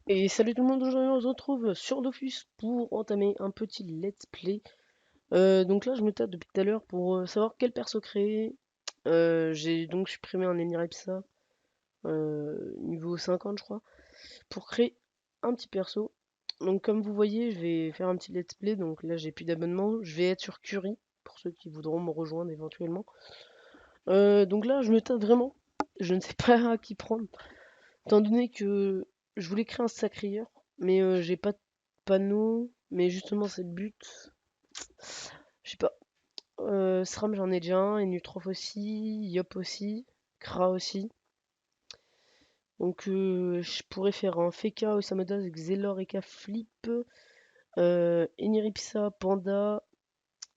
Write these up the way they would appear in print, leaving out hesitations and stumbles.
Et salut tout le monde, aujourd'hui on se retrouve sur Dofus pour entamer un petit let's play. Donc là je me tâte depuis tout à l'heure pour savoir quel perso créer. J'ai donc supprimé un Eniripsa niveau 50 je crois, pour créer un petit perso. Donc comme vous voyez je vais faire un petit let's play, donc là j'ai plus d'abonnement, je vais être sur Curie, pour ceux qui voudront me rejoindre éventuellement. Donc là je me tâte vraiment, je ne sais pas à qui prendre. Étant donné que je voulais créer un sacrieur, mais j'ai pas de panneau, mais justement c'est le but. Je sais pas. SRAM j'en ai déjà un, et Nutrof aussi, Yop aussi, Kra aussi. Donc je pourrais faire un Feka, Osamodas, Xelor, Eka, Flip, Eniripsa, Panda,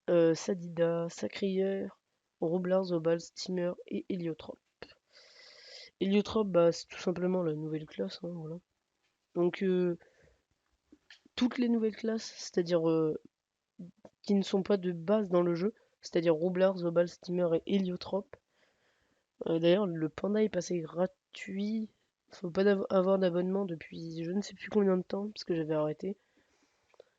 Sadida, Sacrieur, Roblar, Zobal, Steamer et Héliotrope. Héliotrope, bah, c'est tout simplement la nouvelle classe, hein, voilà. Donc toutes les nouvelles classes, c'est-à-dire qui ne sont pas de base dans le jeu, c'est-à-dire Roublard, Zobal, Steamer et Héliotrope. D'ailleurs, le panda est passé gratuit. Faut pas avoir d'abonnement depuis je ne sais plus combien de temps, parce que j'avais arrêté.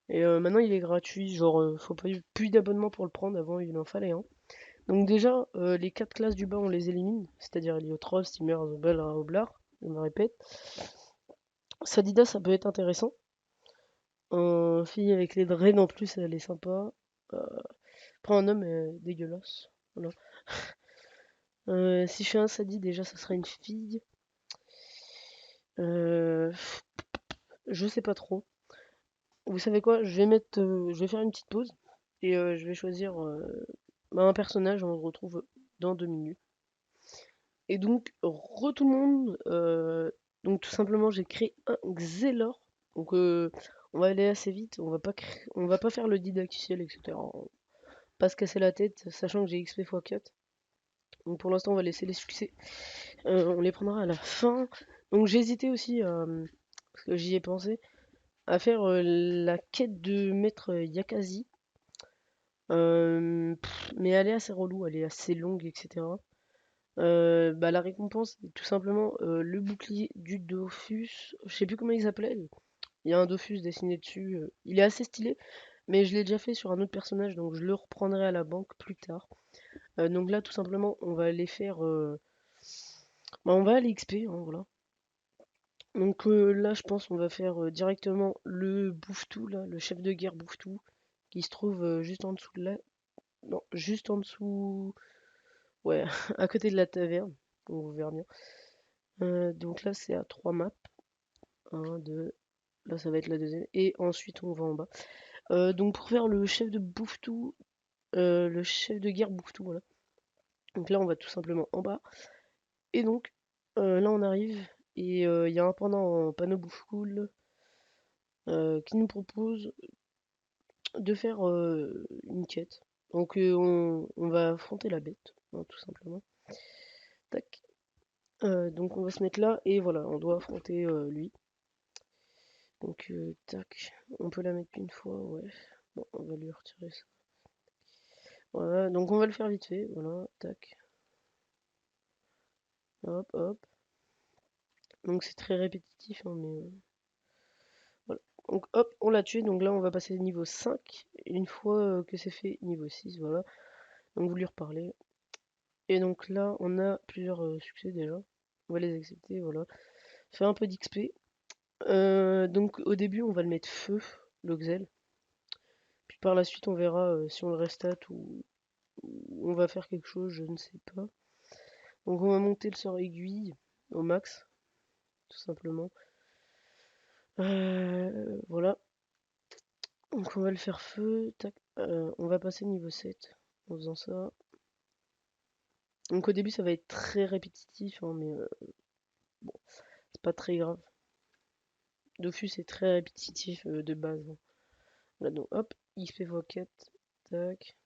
Et maintenant il est gratuit, genre faut pas plus d'abonnement pour le prendre, avant il en fallait un. Donc déjà, les 4 classes du bas on les élimine, c'est-à-dire Héliotrope, Steamer, Zobal, Roublard, je me répète. Sadida ça peut être intéressant. Fille avec les dreads en plus, elle est sympa. Euh, Après un homme dégueulasse. Voilà. Si je fais un Sadi, déjà, ça sera une fille. Euh, je sais pas trop. Vous savez quoi? Je vais faire une petite pause et je vais choisir un personnage. On se retrouve dans 2 minutes. Et donc, tout le monde. Donc, tout simplement, j'ai créé un Xelor. Donc, on va aller assez vite. On va pas faire le didacticiel, etc. On va pas se casser la tête, sachant que j'ai XP x 4. Donc, pour l'instant, on va laisser les succès. On les prendra à la fin. Donc j'ai hésité aussi, parce que j'y ai pensé, à faire la quête de maître Yakazi. Mais elle est assez relou, elle est assez longue, etc. Bah, la récompense, c'est tout simplement le bouclier du Dofus. Je sais plus comment il s'appelait. Il y a un Dofus dessiné dessus. Il est assez stylé, mais je l'ai déjà fait sur un autre personnage, donc je le reprendrai à la banque plus tard. Donc là, tout simplement, on va aller faire. Bah, on va aller XP, hein, voilà. Donc là, je pense qu'on va faire directement le Bouffe-Tout, là, le chef de guerre Bouffe-Tout, qui se trouve juste en dessous de là. Non, juste en dessous. Ouais, à côté de la taverne. On verra bien. Donc là, c'est à 3 maps. Un, 2. Là, ça va être la deuxième. Et ensuite, on va en bas. Donc pour faire le chef de Bouffe-Tout, le chef de guerre Bouffe-Tout, voilà. Donc là, on va tout simplement en bas. Et donc, là, on arrive. Et il y a un pendant en panneau Bouffe-Cool qui nous propose de faire une quête. Donc on va affronter la bête, hein, tout simplement. Tac. Donc on va se mettre là et voilà, on doit affronter lui. Donc tac, on peut la mettre qu'une fois, ouais. Bon, on va lui retirer ça. Voilà, donc on va le faire vite fait, voilà, tac. Hop, hop. Donc c'est très répétitif, hein, mais voilà. Donc hop, on l'a tué, donc là on va passer niveau 5. Une fois que c'est fait, niveau 6, voilà. Donc vous lui reparlez. Et donc là, on a plusieurs succès déjà. On va les accepter, voilà. Fait un peu d'XP. Donc au début, on va le mettre feu, le Xel. Puis par la suite, on verra si on le restat ou on va faire quelque chose, je ne sais pas. Donc on va monter le sort aiguille au max, tout simplement. Voilà. Donc on va le faire feu. Tac. On va passer niveau 7 en faisant ça. Donc au début, ça va être très répétitif, hein, mais bon, c'est pas très grave. Dofus est très répétitif de base, hein. Voilà, donc hop, XP x4, tac.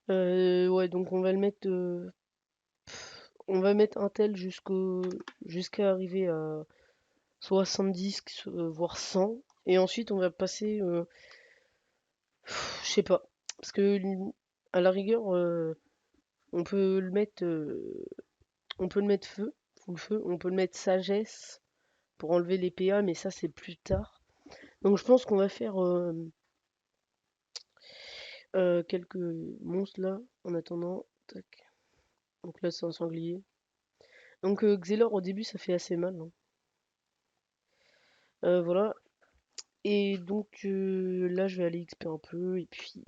Ouais, donc on va le mettre, on va mettre un tel jusqu'à arriver à 70, voire 100. Et ensuite, on va passer, je sais pas, parce que à la rigueur, on peut le mettre, on peut le mettre feu, full feu. On peut le mettre sagesse, pour enlever les PA, mais ça c'est plus tard. Donc je pense qu'on va faire quelques monstres là en attendant. Tac. Donc là c'est un sanglier. Donc Xelor au début ça fait assez mal, hein. Voilà. Et donc là je vais aller XP un peu. Et puis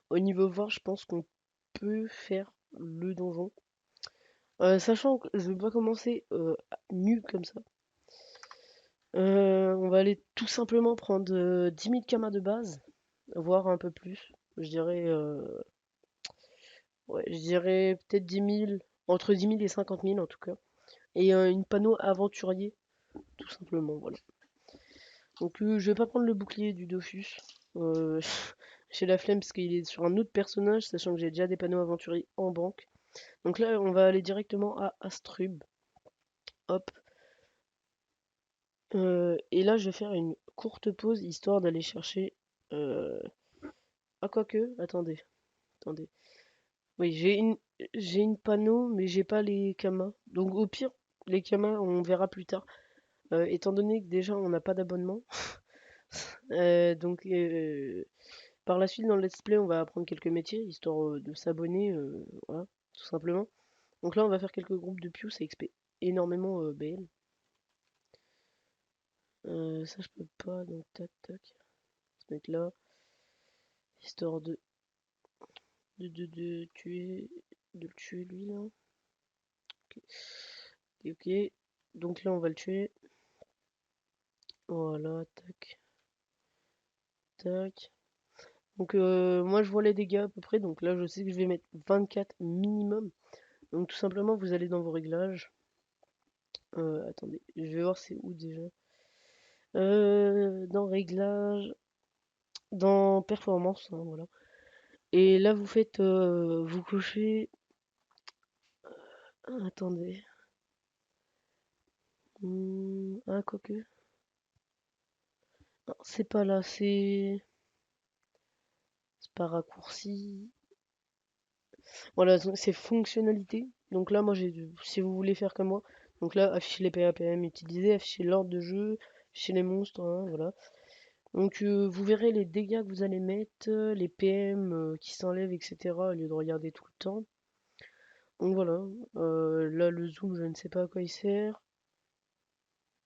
au niveau voir je pense qu'on peut faire le donjon. Sachant que je vais pas commencer nu comme ça. On va aller tout simplement prendre 10 000 kamas de base, voire un peu plus. Je dirais, ouais, je dirais peut-être 10 000, entre 10 000 et 50 000 en tout cas. Et une panneau aventurier, tout simplement, voilà. Donc je vais pas prendre le bouclier du Dofus. Euh, j'ai la flemme parce qu'il est sur un autre personnage, sachant que j'ai déjà des panneaux aventuriers en banque. Donc là, on va aller directement à Astrub. Hop. Et là, je vais faire une courte pause histoire d'aller chercher. Euh... Ah, quoique, attendez, attendez. Oui, j'ai une panneau, mais j'ai pas les kamas. Donc au pire, les kamas, on verra plus tard. Étant donné que déjà on n'a pas d'abonnement, donc par la suite dans le let's play, on va apprendre quelques métiers histoire de s'abonner, voilà, tout simplement. Donc là, on va faire quelques groupes de Pius et XP énormément BL. Ça, je peux pas, donc tac tac. Se mettre là, histoire de tuer, de le tuer lui là. Ok. Ok. Donc là, on va le tuer. Voilà, tac, tac. Donc moi je vois les dégâts à peu près, donc là je sais que je vais mettre 24 minimum. Donc tout simplement vous allez dans vos réglages. Attendez, je vais voir c'est où déjà. Dans réglages, dans performance, hein, voilà. Et là vous faites, vous cochez. Ah, attendez. Ah quoique. Non, c'est pas là, c'est pas raccourci. Voilà, c'est fonctionnalité. Donc là, moi, si vous voulez faire comme moi, donc là, afficher les PAPM utilisés, afficher l'ordre de jeu, afficher les monstres, hein, voilà. Donc vous verrez les dégâts que vous allez mettre, les PM qui s'enlèvent, etc. au lieu de regarder tout le temps. Donc voilà, là le zoom, je ne sais pas à quoi il sert.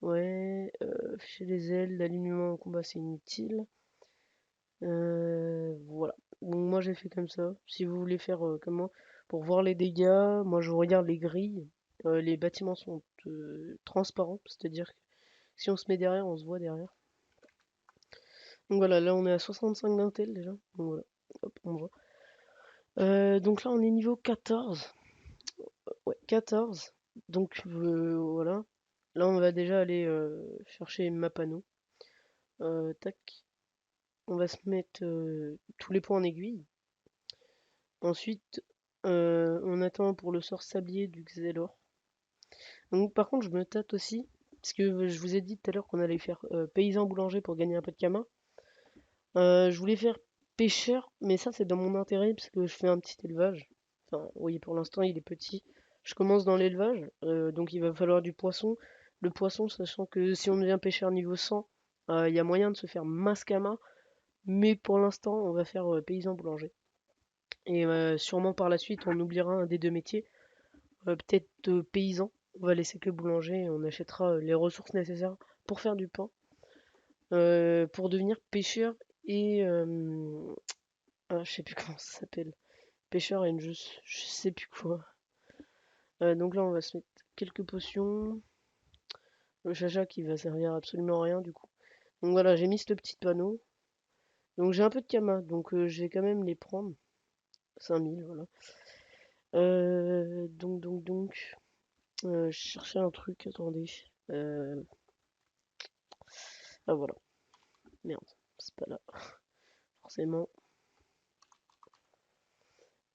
Ouais, afficher les ailes, l'alignement en combat, c'est inutile. Voilà. Donc moi j'ai fait comme ça. Si vous voulez faire comme moi, pour voir les dégâts, moi je regarde les grilles. Les bâtiments sont transparents, c'est-à-dire que si on se met derrière, on se voit derrière. Donc voilà, là on est à 65 d'intel déjà. Donc voilà, hop, on voit. Donc là on est niveau 14. Ouais, 14. Donc voilà. Là on va déjà aller chercher ma panneau. Tac. On va se mettre tous les points en aiguille. Ensuite, on attend pour le sort sablier du Xelor. Donc, par contre, je me tâte aussi, parce que je vous ai dit tout à l'heure qu'on allait faire paysan boulanger pour gagner un peu de kama. Je voulais faire pêcheur, mais ça c'est dans mon intérêt, parce que je fais un petit élevage. Enfin, oui, pour l'instant il est petit. Je commence dans l'élevage, donc il va falloir du poisson. Le poisson, sachant que si on devient pêcheur niveau 100, il y a moyen de se faire masse kama, mais pour l'instant on va faire paysan boulanger. Et sûrement par la suite, on oubliera un des deux métiers. Peut-être paysan. On va laisser que boulanger et on achètera les ressources nécessaires pour faire du pain. Pour devenir pêcheur et... ah, je sais plus comment ça s'appelle. Pêcheur et je sais plus quoi. Donc là, on va se mettre quelques potions. Le chacha qui va servir absolument à rien du coup. Donc voilà, j'ai mis ce petit panneau. Donc j'ai un peu de kama, donc je vais quand même les prendre. 5000, voilà. Donc, je cherchais un truc, attendez. Euh, Ah voilà, merde, c'est pas là, forcément.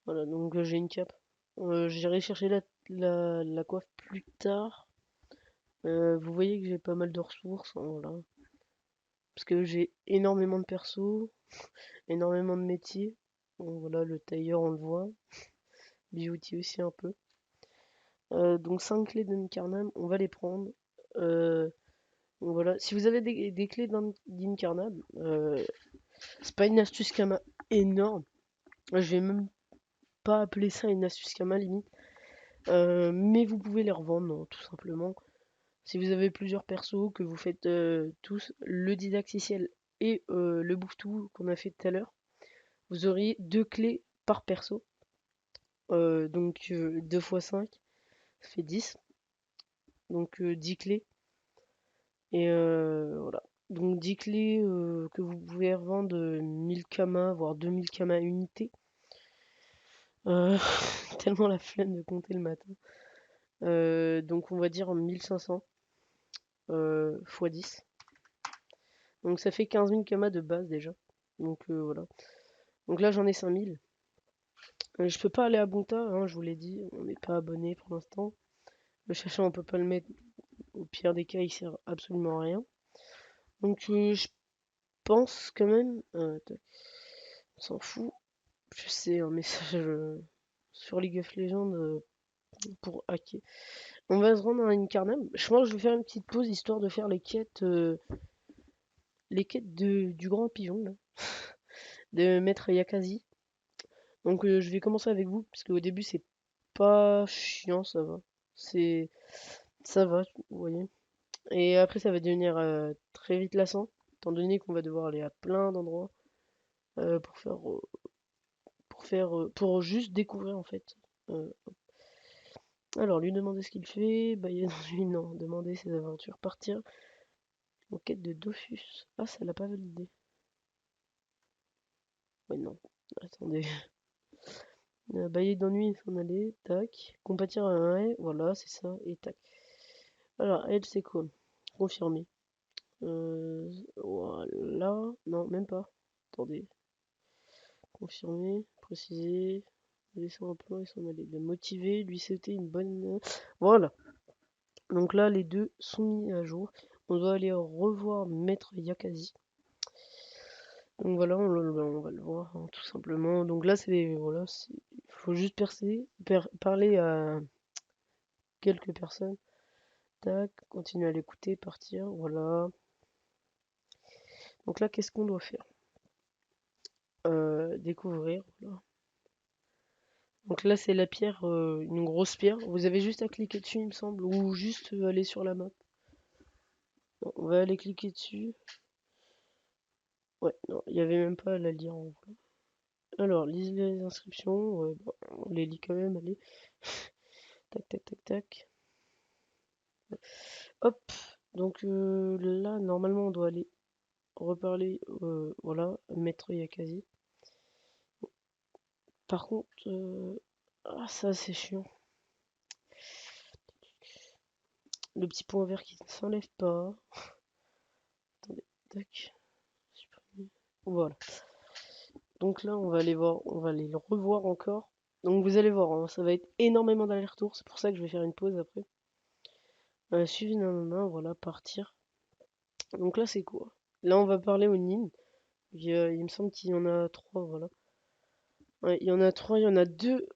Voilà, donc j'ai une cape. J'irai chercher la coiffe plus tard. Vous voyez que j'ai pas mal de ressources, hein, voilà. Parce que j'ai énormément de persos, énormément de métiers. Bon, voilà, le tailleur, on le voit. Bijoutier aussi un peu. Donc 5 clés de Nicarnam, on va les prendre. Euh, Donc voilà. Si vous avez des clés d'incarnable, c'est pas une astuce Kama énorme. Je vais même pas appeler ça une astuce Kama limite. Mais vous pouvez les revendre, non, tout simplement. Si vous avez plusieurs persos, que vous faites tous le didacticiel et le bouffe-tout qu'on a fait tout à l'heure, vous auriez deux clés par perso. Donc 2 x 5, ça fait 10. Donc 10 clés. Et voilà. Donc 10 clés que vous pouvez revendre 1000 kamas, voire 2000 kamas unité. Euh, tellement la flemme de compter le matin. Donc on va dire 1500 x 10. Donc ça fait 15 000 kamas de base déjà. Donc voilà. Donc là j'en ai 5000. Je peux pas aller à Bonta, hein, je vous l'ai dit, on n'est pas abonné pour l'instant. Le chercheur on peut pas le mettre, au pire des cas il sert absolument à rien. Donc je pense quand même, on s'en fout, je sais un message sur League of Legends pour hacker. On va se rendre à Incarnam. Je pense que je vais faire une petite pause histoire de faire les quêtes du grand pigeon là, de Maître Yakazi. Donc je vais commencer avec vous, parce qu'au début c'est pas chiant, ça va. C'est ça va, vous voyez. Et après ça va devenir très vite lassant, étant donné qu'on va devoir aller à plein d'endroits euh, pour faire pour juste découvrir en fait. Euh, alors lui demander ce qu'il fait, bailler dans lui non, demander ses aventures, partir en quête de Dofus. Ah ça l'a pas validé. Ouais non, attendez. Bailler d'ennui et s'en aller, tac. Compatir à un haie, voilà, c'est ça, et tac. Alors, elle, c'est quoi? Confirmer. Voilà. Non, même pas. Attendez. Confirmer, préciser, laisser un plan et s'en aller. Le motiver, lui souhaiter une bonne. Voilà. Donc là, les deux sont mis à jour. On doit aller revoir Maître Yakazi. Donc voilà, on va le voir, hein, tout simplement. Donc là, c'est. Voilà, il faut juste parler à quelques personnes. Tac, continuer à l'écouter, partir, voilà. Donc là, qu'est-ce qu'on doit faire? Découvrir, voilà. Donc là, c'est la pierre, une grosse pierre. Vous avez juste à cliquer dessus, il me semble, ou juste aller sur la map. Bon, on va aller cliquer dessus. Ouais, non, il n'y avait même pas à la lire en vrai. Alors, lisez les inscriptions. Ouais, bon, on les lit quand même, allez. Tac, tac, tac, tac. Hop. Donc là, normalement, on doit aller reparler, voilà, Maître Yakazi. Par contre, ah, ça c'est chiant. Le petit point vert qui ne s'enlève pas. Attendez, tac. Supprimer. Voilà. Donc là, on va aller voir, on va aller le revoir encore. Donc vous allez voir, hein, ça va être énormément d'allers-retours. C'est pour ça que je vais faire une pause après. Suivi nanana, voilà, partir. Donc là, c'est quoi? Là, on va parler au Nin. Il me semble qu'il y en a trois, voilà. Ouais, il y en a trois, il y en a deux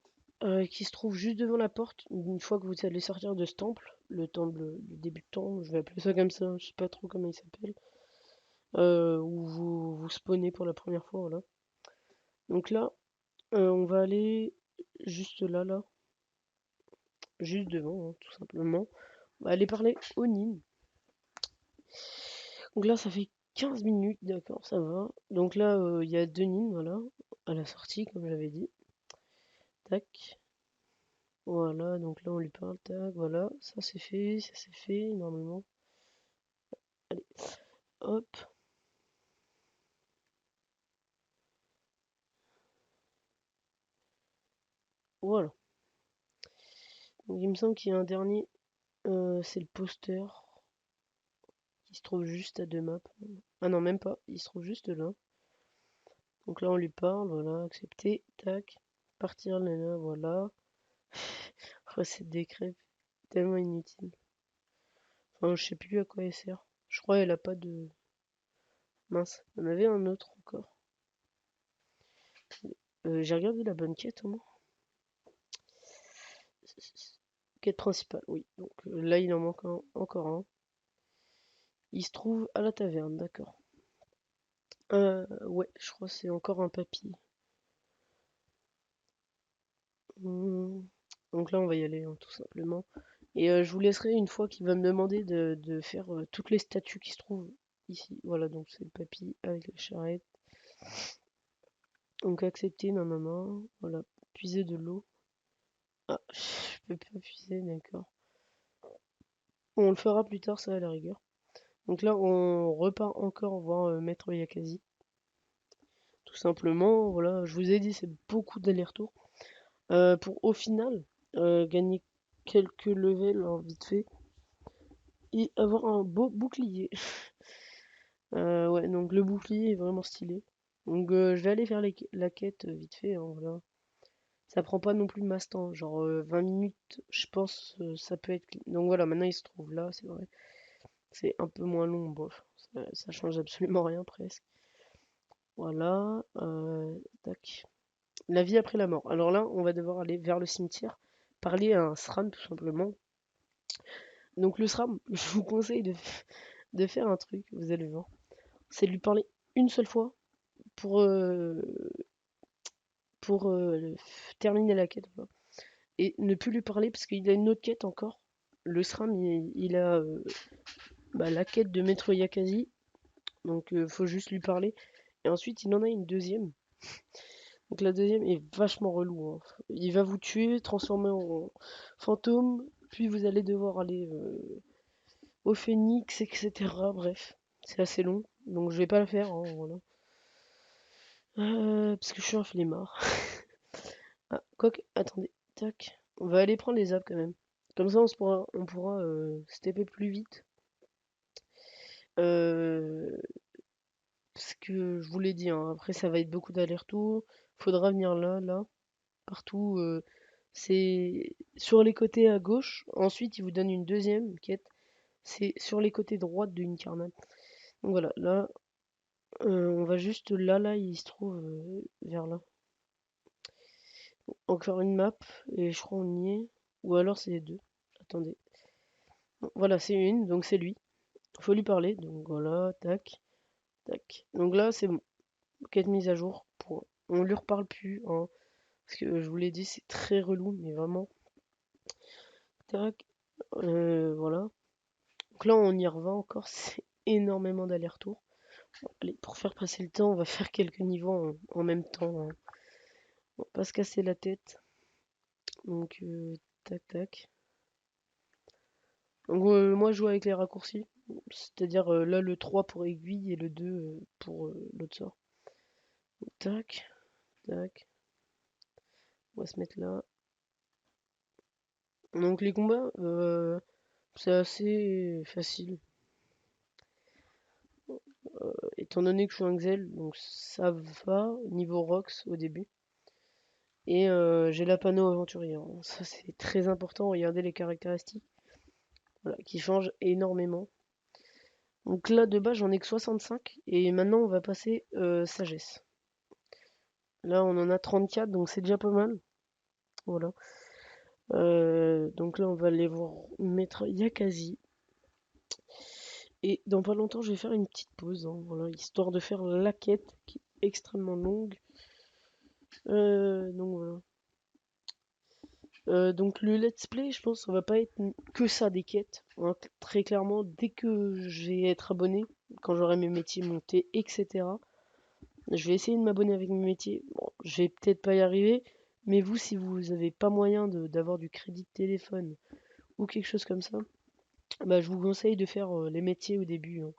qui se trouvent juste devant la porte. Une fois que vous allez sortir de ce temple, le temple du débutant, je vais appeler ça comme ça, je sais pas trop comment il s'appelle. Où vous spawnez pour la première fois, voilà. Donc là, on va aller juste là, là, juste devant, hein, tout simplement. On va aller parler au Nin. Donc là, ça fait 15 minutes, d'accord, ça va. Donc là, il y a deux Nins, voilà, à la sortie, comme j'avais dit. Tac. Voilà, donc là, on lui parle, tac, voilà. Ça c'est fait, normalement. Allez, hop. Voilà. Donc il me semble qu'il y a un dernier, c'est le poster qui se trouve juste à deux maps. Ah non, même pas, il se trouve juste là. Donc là, on lui parle, voilà, accepter, tac, partir, là, là, voilà. Recette des crêpes, tellement inutile. Enfin, je sais plus à quoi elle sert. Je crois qu'elle a pas de. Mince, il y en avait un autre encore. J'ai regardé la bonne quête au moins. Quête principale, oui. Donc là, il en manque encore un. Il se trouve à la taverne, d'accord. Ouais, je crois que c'est encore un papy. Hmm. Donc là, on va y aller, hein, tout simplement. Et je vous laisserai une fois qu'il va me demander de faire toutes les statues qui se trouvent ici. Voilà, donc c'est le papy avec la charrette. Donc accepter, nanana. Voilà, puiser de l'eau. Ah, je peux pas puiser, d'accord. Bon, on le fera plus tard, ça à la rigueur. Donc là, on repart encore voir Maître Yakazi. Tout simplement, voilà, je vous ai dit, c'est beaucoup d'allers-retours. Pour au final, gagner quelques levels hein, vite fait. Et avoir un beau bouclier. Ouais, donc le bouclier est vraiment stylé. Donc je vais aller faire la quête vite fait, hein, voilà. Ça prend pas non plus masse temps, genre 20 minutes, je pense, ça peut être... Donc voilà, maintenant il se trouve là, c'est vrai. C'est un peu moins long, bof. Ça change absolument rien presque. Voilà, tac. La vie après la mort. Alors là, on va devoir aller vers le cimetière, parler à un SRAM tout simplement. Donc le SRAM, je vous conseille de faire un truc, vous allez voir. C'est de lui parler une seule fois pour, euh, pour terminer la quête. Voilà. Et ne plus lui parler parce qu'il a une autre quête encore. Le SRAM, il a bah, la quête de Maître Yakazi. Donc faut juste lui parler. Et ensuite, il en a une deuxième. Donc la deuxième est vachement relou, hein. Il va vous tuer, transformer en fantôme, puis vous allez devoir aller au phénix, etc. Bref, c'est assez long, donc je vais pas le faire, hein, voilà. Parce que je suis un flemmard. Ah, quoique, attendez, tac. On va aller prendre les apps quand même. Comme ça, on pourra stepper plus vite. Euh, Parce que je vous l'ai dit, hein, après ça va être beaucoup d'aller-retour. Faudra venir là, là, partout. C'est sur les côtés à gauche. Ensuite, il vous donne une deuxième quête. C'est sur les côtés droite de Incarnate. Donc voilà, là, on va juste là, là, il se trouve vers là. Encore une map, et je crois on y est. Ou alors c'est les deux. Attendez. Bon, voilà, c'est une, donc c'est lui. Faut lui parler, donc voilà, tac, tac. Donc là, c'est bon. Quête mise à jour, point. On lui reparle plus, hein. Parce que je vous l'ai dit, c'est très relou, mais vraiment. Tac, voilà. Donc là, on y revient encore, c'est énormément d'allers-retours. Allez, pour faire passer le temps, on va faire quelques niveaux en même temps, hein. On va pas se casser la tête. Donc, tac, tac. Donc, moi, je joue avec les raccourcis. C'est-à-dire, là, le 3 pour aiguille et le 2 pour l'autre sort. Donc, tac, tac. On va se mettre là. Donc, les combats, c'est assez facile. Étant donné que je suis un Xel, donc ça va, niveau Rox au début. Et j'ai la panneau aventurier, hein. Ça c'est très important, regardez les caractéristiques, voilà, qui changent énormément. Donc là de base j'en ai que 65 et maintenant on va passer sagesse. Là on en a 34 donc c'est déjà pas mal. Voilà. Donc là on va aller voir Maître Yakazi. Et dans pas longtemps je vais faire une petite pause, hein, voilà, histoire de faire la quête qui est extrêmement longue. Donc voilà. Donc le let's play, je pense, ça va pas être que ça des quêtes, hein. Très clairement, dès que j'ai être abonné, quand j'aurai mes métiers montés, etc. Je vais essayer de m'abonner avec mes métiers. Bon, je vais peut-être pas y arriver, mais vous, si vous avez pas moyen d'avoir du crédit de téléphone ou quelque chose comme ça, bah je vous conseille de faire les métiers au début, hein.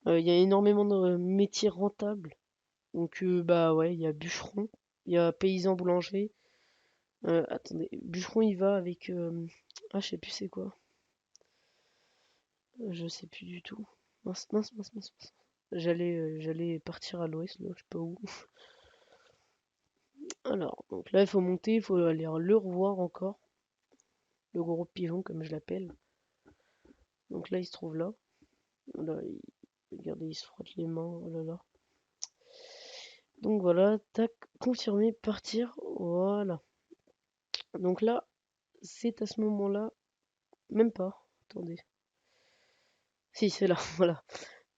Il y a énormément de métiers rentables. Donc bah ouais, il y a bûcheron, il y a paysan boulanger. Attendez, bûcheron il va avec ah je sais plus c'est quoi. Je sais plus du tout. Mince, mince, mince, mince, mince. J'allais partir à l'ouest, là, je sais pas où. Alors, donc là, il faut monter, il faut aller le revoir encore. Le gros pigeon, comme je l'appelle. Donc là, il se trouve là. Là, regardez, il se frotte les mains. Oh là là. Donc voilà, tac, confirmer, partir. Voilà. Donc là, c'est à ce moment-là, même pas. Attendez. Si, c'est là, voilà.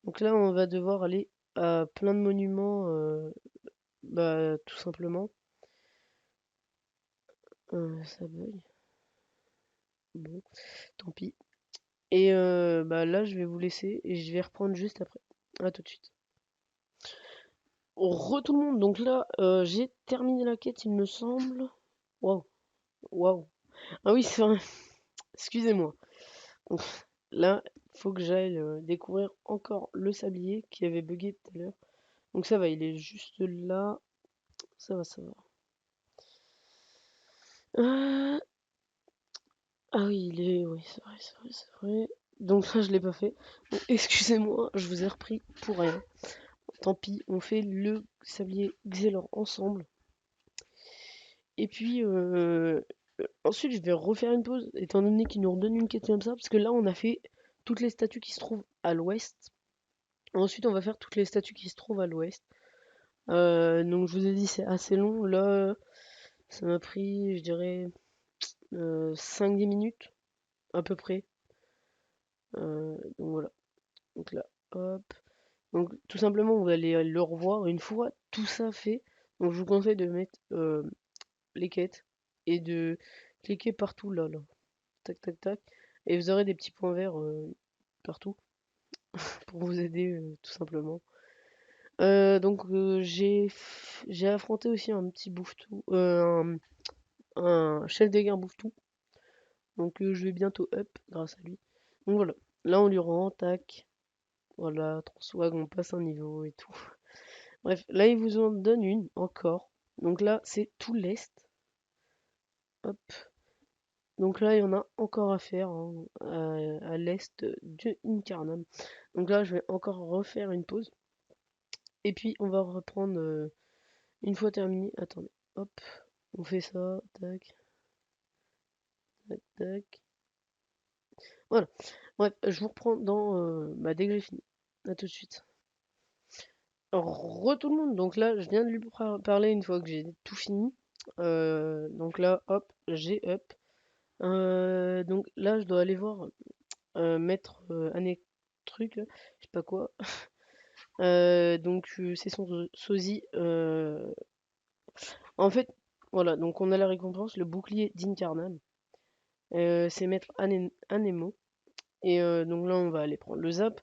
Donc là, on va devoir aller à plein de monuments, bah, tout simplement. Ça bug. Bon, tant pis. Et bah là, je vais vous laisser et je vais reprendre juste après. À tout de suite. Tout le monde, donc là, j'ai terminé la quête, il me semble. Waouh, waouh. Ah oui, c'est vrai. Excusez-moi. Donc, là, faut que j'aille découvrir encore le sablier qui avait bugué tout à l'heure. Donc ça va, il est juste là. Ça va, ça va. Euh, Ah oui, il est. Oui, c'est vrai, c'est vrai, c'est vrai. Donc là, je l'ai pas fait. Donc, excusez-moi, je vous ai repris pour rien. Tant pis, on fait le sablier Xelor ensemble. Et puis, ensuite, je vais refaire une pause, étant donné qu'il nous redonne une quête comme ça, parce que là, on a fait toutes les statues qui se trouvent à l'ouest. Ensuite, on va faire toutes les statues qui se trouvent à l'ouest. Donc, je vous ai dit, c'est assez long. Là, ça m'a pris, je dirais, 5-10 minutes, à peu près. Donc, voilà. Donc là, hop. Donc, tout simplement, vous allez le revoir une fois tout ça fait. Donc, je vous conseille de mettre les quêtes et de cliquer partout là, là. Tac, tac, tac. Et vous aurez des petits points verts partout pour vous aider tout simplement. J'ai affronté aussi un petit bouffetou, un chef des guerres bouffetou. Donc je vais bientôt up grâce à lui. Donc voilà, là on lui rend, tac, voilà, trop swag, on passe un niveau et tout. Bref, là il vous en donne une encore. Donc là c'est tout l'est. Hop. Donc là il y en a encore à faire hein, à l'est de Incarnam. Donc là je vais encore refaire une pause. Et puis on va reprendre une fois terminé. Attendez, hop, on fait ça, tac, tac, tac. Voilà. Bref, je vous reprends bah, dès que j'ai fini. À tout de suite. Re tout le monde. Donc là, je viens de lui parler une fois que j'ai tout fini. Donc là, hop, j'ai up. Donc là, je dois aller voir mettre un truc, là, je sais pas quoi. C'est son sosie. En fait, voilà. Donc on a la récompense, le bouclier d'Incarnam. C'est mettre Anemo. Et donc là, on va aller prendre le zap.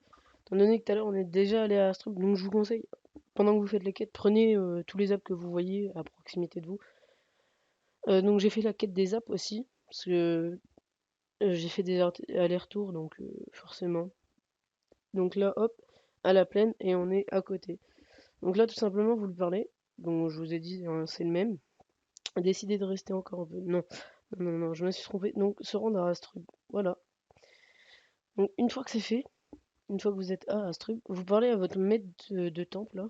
Étant donné que tout à l'heure, on est déjà allé à Astrup, donc je vous conseille, pendant que vous faites les quêtes, prenez tous les zaps que vous voyez à proximité de vous. Donc j'ai fait la quête des zaps aussi, parce que j'ai fait des allers-retours, donc forcément. Donc là, hop, à la plaine, et on est à côté. Donc là, tout simplement, vous le parlez. Donc je vous ai dit, hein, c'est le même. Décidez de rester encore un peu. Non, non, non, non, je me suis trompé. Donc se rendre à Astrup. Voilà. Donc une fois que c'est fait, une fois que vous êtes à Astrup, vous parlez à votre maître de temple, là,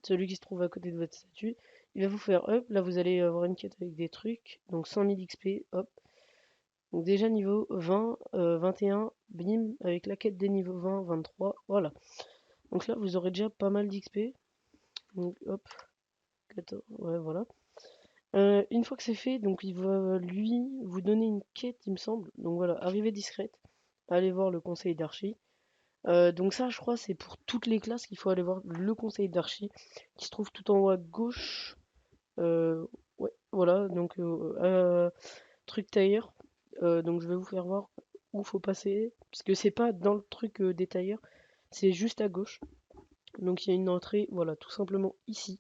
celui qui se trouve à côté de votre statue. Il va vous faire up, là vous allez avoir une quête avec des trucs, donc 100 000 XP, hop. Donc déjà niveau 20, 21, bim, avec la quête des niveaux 20, 23, voilà. Donc là vous aurez déjà pas mal d'XP, donc hop, 14, ouais voilà. Une fois que c'est fait, donc il va lui vous donner une quête il me semble, donc voilà, arrivée discrète, allez voir le conseil d'archi. Donc ça, je crois, c'est pour toutes les classes qu'il faut aller voir le conseil d'archi, qui se trouve tout en haut à gauche. Ouais, voilà, donc truc tailleur. Donc je vais vous faire voir où faut passer, parce que c'est pas dans le truc des tailleurs, c'est juste à gauche. Donc il y a une entrée, voilà, tout simplement ici,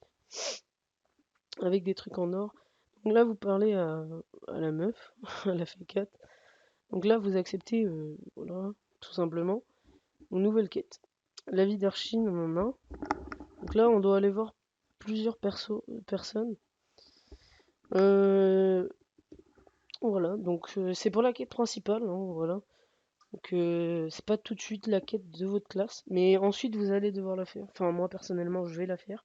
avec des trucs en or. Donc là, vous parlez à la meuf, à la fée 4. Donc là, vous acceptez, voilà, tout simplement, une nouvelle quête. La vie d'archi, non. Donc là, on doit aller voir plusieurs personnes. Euh, voilà, donc c'est pour la quête principale, hein, voilà. Donc c'est pas tout de suite la quête de votre classe, mais ensuite vous allez devoir la faire. Enfin, moi personnellement, je vais la faire.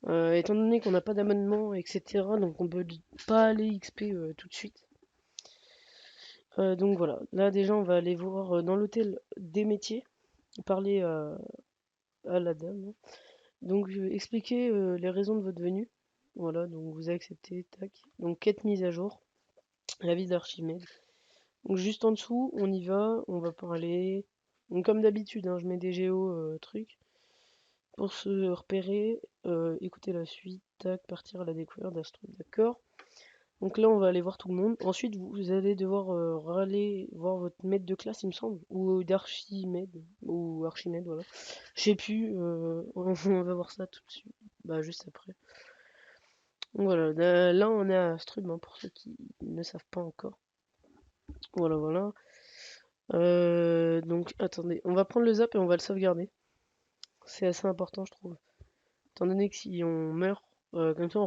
Étant donné qu'on n'a pas d'abonnement, etc., donc on peut pas aller XP tout de suite. Donc voilà, là déjà on va aller voir dans l'hôtel des métiers, parler à la dame, hein. Donc, je vais expliquer les raisons de votre venue. Voilà, donc vous acceptez, tac. Donc, quête mise à jour, la vie d'Archimède. Donc, juste en dessous, on y va, on va parler. Donc comme d'habitude, hein, je mets des trucs pour se repérer, écouter la suite, tac, partir à la découverte d'Astro, d'accord. Donc là, on va aller voir tout le monde. Ensuite, vous allez devoir râler voir votre maître de classe, il me semble, ou d'Archimède, ou Archimède, voilà. Je sais plus, on va voir ça tout de suite, bah juste après. Donc voilà, là on est à Strub, hein, pour ceux qui ne savent pas encore. Voilà, voilà. Donc attendez, on va prendre le zap et on va le sauvegarder. C'est assez important, je trouve. Étant donné que si on meurt, comme ça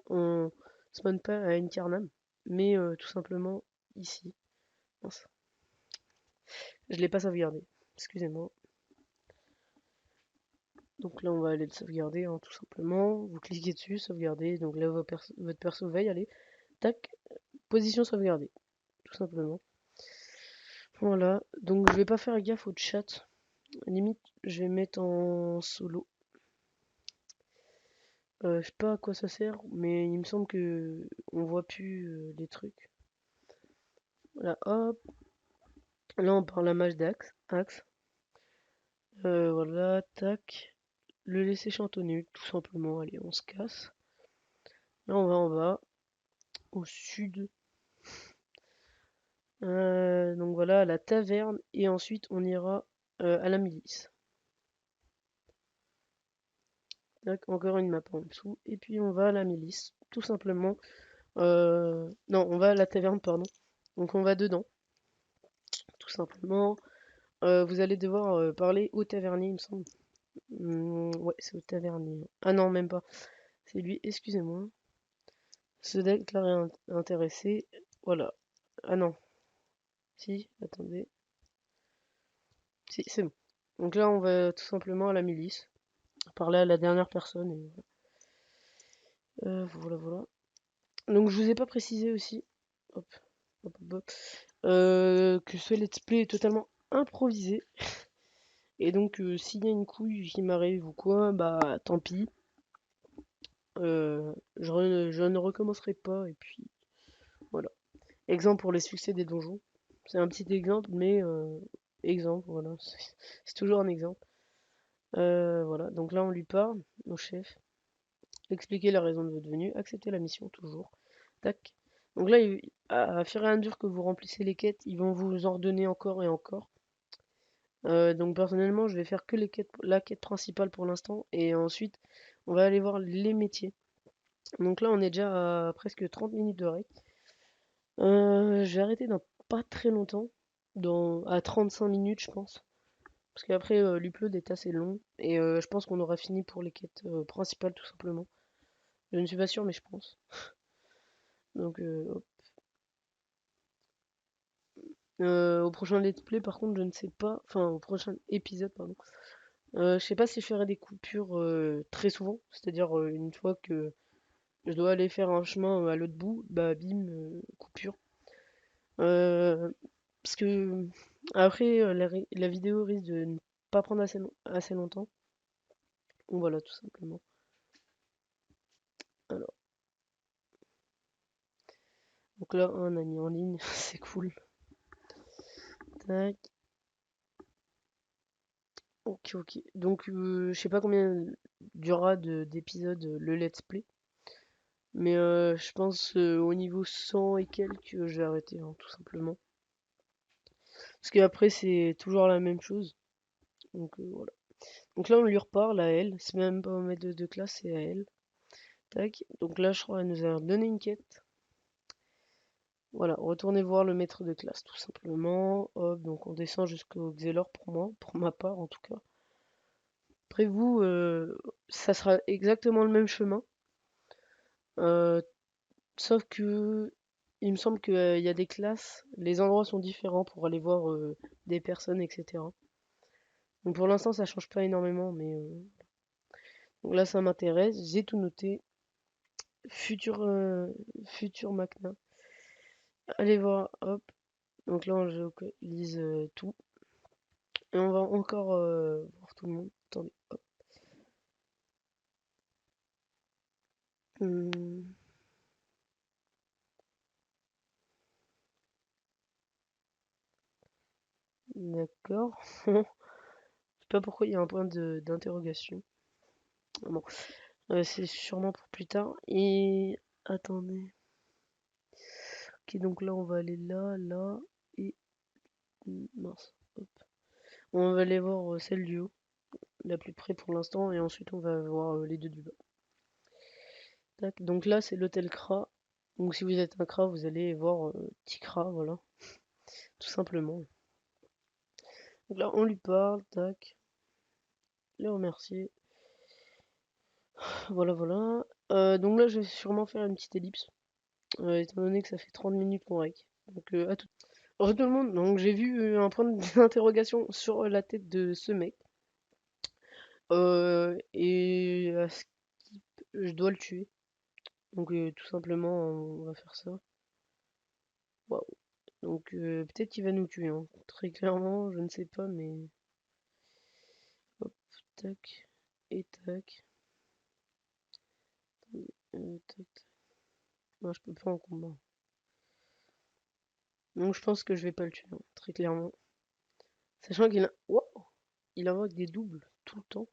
on spawn pas à Incarnam, mais tout simplement ici. Mince. Je l'ai pas sauvegardé, excusez-moi. Donc là on va aller le sauvegarder, hein, tout simplement. Vous cliquez dessus, sauvegarder. Donc là votre perso va y aller. Tac, position sauvegardée, tout simplement. Voilà, donc je vais pas faire gaffe au chat. Limite, je vais mettre en solo. Je sais pas à quoi ça sert, mais il me semble que on voit plus les trucs. Voilà, hop. Là, on parle à match Axe. Voilà, tac. Le laisser chantonner, tout simplement. Allez, on se casse. Là, on va en bas, au sud. Donc voilà, à la taverne. Et ensuite, on ira à la milice. Tac, encore une map en dessous. Et puis, on va à la milice, tout simplement. Non, on va à la taverne, pardon. Donc, on va dedans, tout simplement. Vous allez devoir parler au tavernier, il me semble. Ouais, c'est au tavernier. Ah non, même pas. C'est lui, excusez-moi. Se déclarer intéressé. Voilà. Ah non. Si, attendez. Si, c'est bon. Donc là, on va tout simplement à la milice. Parler à la dernière personne. Et voilà, voilà. Donc je vous ai pas précisé aussi. Hop, hop, hop, hop. Que ce let's play est totalement improvisé. Et donc, s'il y a une couille qui m'arrive ou quoi, bah tant pis. Je ne recommencerai pas. Et puis, voilà. Exemple pour les succès des donjons. C'est un petit exemple, mais exemple, voilà. C'est toujours un exemple. Voilà, donc là on lui parle, au chef. Expliquer la raison de votre venue, accepter la mission, toujours. Tac. Donc là, à fur et à mesure que vous remplissez les quêtes, ils vont vous en donner encore et encore. Donc personnellement, je vais faire que la quête principale pour l'instant. Et ensuite, on va aller voir les métiers. Donc là, on est déjà à presque 30 minutes de raid. Je vais arrêter dans pas très longtemps. À 35 minutes, je pense. Parce qu'après, l'upload est assez long. Et je pense qu'on aura fini pour les quêtes principales, tout simplement. Je ne suis pas sûr, mais je pense. Donc, hop. Au prochain let's play, par contre, je ne sais pas. Enfin, au prochain épisode, pardon. Je sais pas si je ferai des coupures très souvent. C'est-à-dire, une fois que je dois aller faire un chemin à l'autre bout, bah bim, coupure. Euh, Parce que après, la vidéo risque de ne pas prendre assez longtemps. Donc voilà, tout simplement. Alors, donc là, un ami en ligne, c'est cool. Tac. Ok, ok. Donc, je sais pas combien durera d'épisodes le let's play. Mais je pense au niveau 100 et quelques, je vais arrêter, hein, tout simplement. Parce qu'après, c'est toujours la même chose. Donc voilà. Donc là, on lui reparle à elle. C'est même pas au maître de classe, c'est à elle. Tac. Donc là, je crois qu'elle nous a donné une quête. Voilà, retournez voir le maître de classe, tout simplement. Hop, donc on descend jusqu'au Xelor pour moi, pour ma part en tout cas. Après vous, ça sera exactement le même chemin. Euh, Sauf que il me semble qu'il y a des classes, les endroits sont différents pour aller voir des personnes, etc. Donc pour l'instant ça change pas énormément, mais donc là ça m'intéresse, j'ai tout noté. Futur futur Macna. Allez voir, hop. Donc là on lise tout. Et on va encore voir tout le monde. Attendez, hop. Hmm, d'accord. d'accord. Je sais pas pourquoi il y a un point d'interrogation. Bon, c'est sûrement pour plus tard. Et attendez. Ok, donc là, on va aller là, là, et mince. Hop. On va aller voir celle du haut, la plus près pour l'instant, et ensuite on va voir les deux du bas. Tac. Donc là, c'est l'hôtel Kra. Donc si vous êtes un Kra, vous allez voir Tikra, voilà, tout simplement. Donc là, on lui parle, tac, les remercier. Voilà, voilà. Donc là, je vais sûrement faire une petite ellipse, étant donné que ça fait 30 minutes qu'on rec. Donc à tout. Bonjour tout le monde, donc j'ai vu un point d'interrogation sur la tête de ce mec. Et à skip, je dois le tuer. Donc tout simplement, on va faire ça. Waouh. Donc peut-être qu'il va nous tuer, hein. Très clairement, je ne sais pas, mais... Hop, tac, et tac. Tac, tac. Non, je peux pas en combat. Donc je pense que je vais pas le tuer, hein, très clairement. Sachant qu'il a... Wow, il invoque des doubles tout le temps.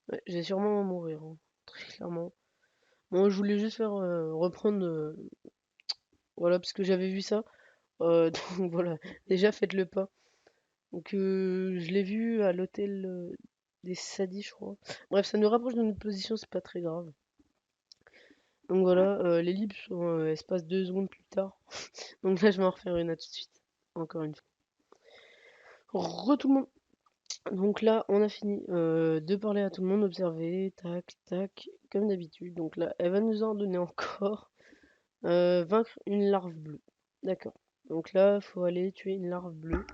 Ouais, j'ai sûrement mourir, hein, très clairement. Bon, je voulais juste faire reprendre... voilà, parce que j'avais vu ça. Donc voilà, déjà faites le pas. Donc je l'ai vu à l'hôtel des Sadis, je crois. Bref, ça nous rapproche de notre position, c'est pas très grave. Donc voilà, l'ellipse, elle se passe 2 secondes plus tard. Donc là, je vais en refaire une à tout de suite. Encore une fois. Tout le monde. Donc là, on a fini de parler à tout le monde, observer, tac, tac, comme d'habitude. Donc là, elle va nous en donner encore. Vaincre une larve bleue. D'accord. Donc là, il faut aller tuer une larve bleue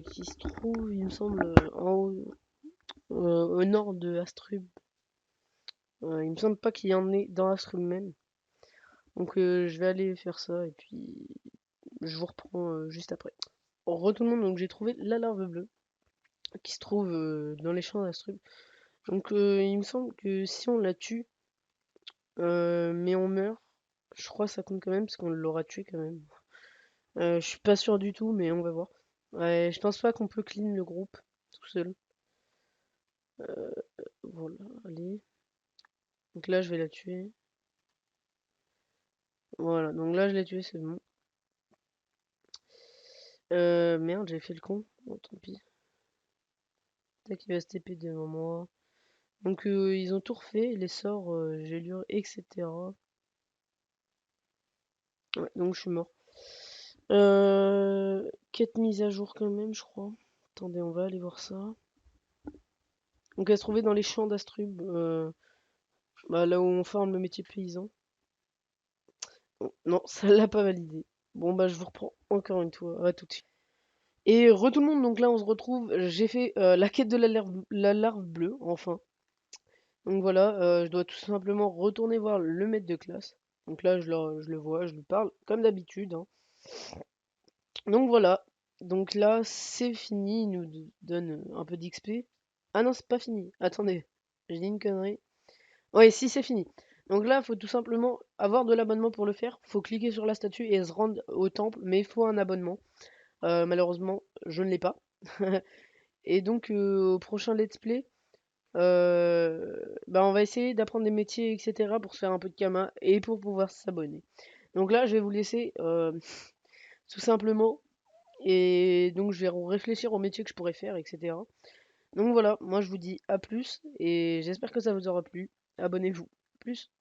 qui se trouve, il me semble, en haut, au nord de Astrub. Il me semble pas qu'il y en ait dans Astrub même. Donc je vais aller faire ça et puis je vous reprends juste après. Tout le monde, donc j'ai trouvé la larve bleue qui se trouve dans les champs d'Astrub. Donc il me semble que si on la tue, mais on meurt, je crois que ça compte quand même parce qu'on l'aura tué quand même. Je suis pas sûr du tout, mais on va voir. Ouais, je pense pas qu'on peut clean le groupe tout seul. Voilà, allez. Donc là, je vais la tuer. Voilà, donc là, je l'ai tué, c'est bon. Merde, j'ai fait le con. Bon, tant pis. Tac, il va se TP devant moi. Donc ils ont tout refait, les sorts, gélure, etc. Ouais, donc je suis mort. Quête mise à jour quand même, je crois. Attendez, on va aller voir ça. Donc elle se trouvait dans les champs d'Astrub, bah, là où on forme le métier paysan. Oh, non, ça l'a pas validé. Bon bah je vous reprends encore une fois, à tout de suite. Et tout le monde, donc là on se retrouve, j'ai fait la quête de la larve bleue, enfin. Donc voilà, je dois tout simplement retourner voir le maître de classe. Donc là je le vois, je lui parle, comme d'habitude, hein. Donc voilà, donc là c'est fini, il nous donne un peu d'XP. Ah non, c'est pas fini, attendez, j'ai dit une connerie. Oui, si c'est fini. Donc là, il faut tout simplement avoir de l'abonnement pour le faire. Faut cliquer sur la statue et se rendre au temple, mais il faut un abonnement. Malheureusement, je ne l'ai pas. Et donc, au prochain let's play, bah, on va essayer d'apprendre des métiers, etc. pour se faire un peu de kama et pour pouvoir s'abonner. Donc là, je vais vous laisser tout simplement. Et donc, je vais réfléchir aux métiers que je pourrais faire, etc. Donc voilà, moi je vous dis à plus et j'espère que ça vous aura plu. Abonnez-vous. Plus.